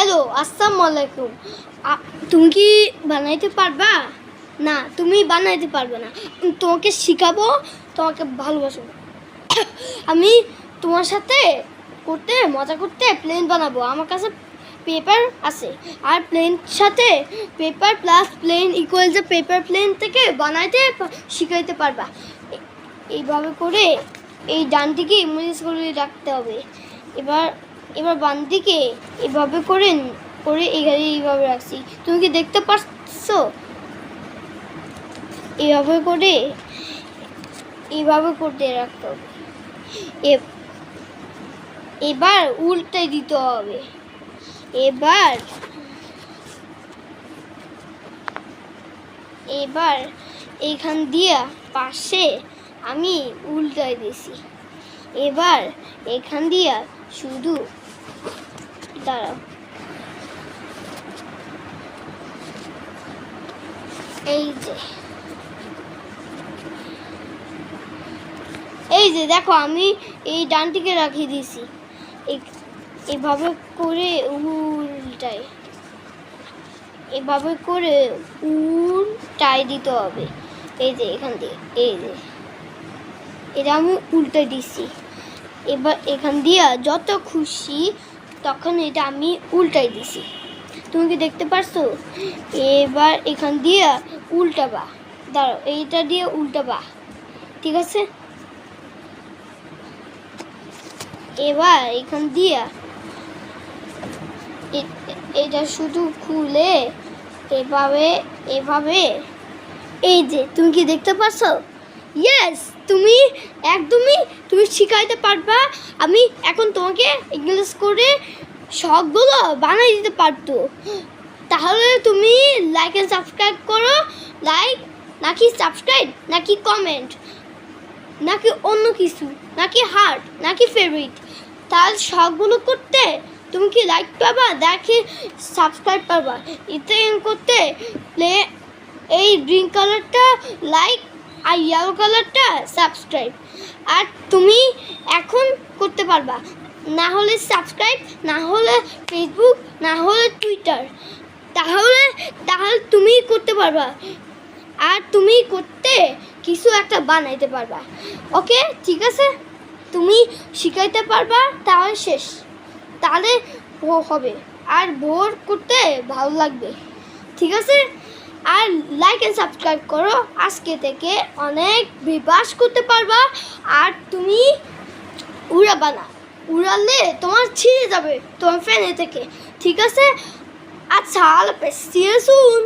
Hello, আসসালামু আলাইকুম। তুমি কি বানাইতে পারবা? না, তুমি বানাইতে পারবে না। তোমাকে শিখাবো, তোমাকে ভালোবাসবো। আমি তোমার সাথে মজা করতে প্লেন বানাবো। আমার কাছে পেপার আছে, আর প্লেন সাথে পেপার প্লাস প্লেন ইকুয়াল যে পেপার প্লেন থেকে বানাইতে শিখাইতে পারবা। এইভাবে করে এই ডানটিকে ইমেজ করে রাখতে হবে। এবার বাম দিকে এভাবে করে এখানে এইভাবে রাখছি। তুমি কি দেখতে পাচ্ছো? এইভাবে করতে রাখতে হবে। এবার উল্টে দিতে হবে। এবার এইখান দিয়া পাশে আমি উল্টাই দিছি। এবার এখান দিয়া শুধু দাঁড়াও, এই যে দেখো, আমি এই ডানটিকে রাখিয়ে দিয়েছি। এভাবে করে উল্টাই দিতে হবে। এই যে এখান দিয়ে এটা আমি উল্টে দিছি। এবার এখান দিয়া যত খুশি তখন এটা আমি উল্টাই দিছি। তুমি কি দেখতে পারছো? এবার এখান দিয়া উল্টাবা। দাঁড়াও, এইটা দিয়ে উল্টাবা, ঠিক আছে? এবার এখান দিয়া এটা শুধু খুলে এভাবে এই যে, তুমি কি দেখতে পাচ্ছো? ইয়েস, তুমি শিখাইতে পারবা। আমি এখন তোমাকে ইংলিশ করে সবগুলো বানাই দিতে পারতো। তাহলে তুমি লাইক এন্ড সাবস্ক্রাইব করো। লাইক নাকি সাবস্ক্রাইব নাকি কমেন্ট নাকি অন্য কিছু নাকি হার্ট নাকি ফেভারিট, তাহলে সবগুলো করতে তুমি কি লাইক পাবা নাকি সাবস্ক্রাইব পাবা? এটা করতে এই গ্রিন কালারটা লাইক আর ইয়েলো কালারটা সাবস্ক্রাইব। আর তুমি এখন করতে পারবা, না হলে সাবস্ক্রাইব, না হলে ফেসবুক, না হলে টুইটার। তাহলে তুমি করতে পারবা, আর তুমি করতে কিছু একটা বানাইতে পারবা। ওকে, ঠিক আছে? তুমি শিখাইতে পারবা, তাহলে শেষ। তাহলে হবে, আর ভোর করতে ভালো লাগবে, ঠিক আছে? আর লাইক এন্ড সাবস্ক্রাইব করো। আজকে থেকে অনেক বিবাস করতে পারবা। আর তুমি উড়াবা না, উড়ালে তোমার ছিঁড়ে যাবে তোমার ফ্যানে থেকে, ঠিক আছে? আচ্ছা, সি ইউ সুন।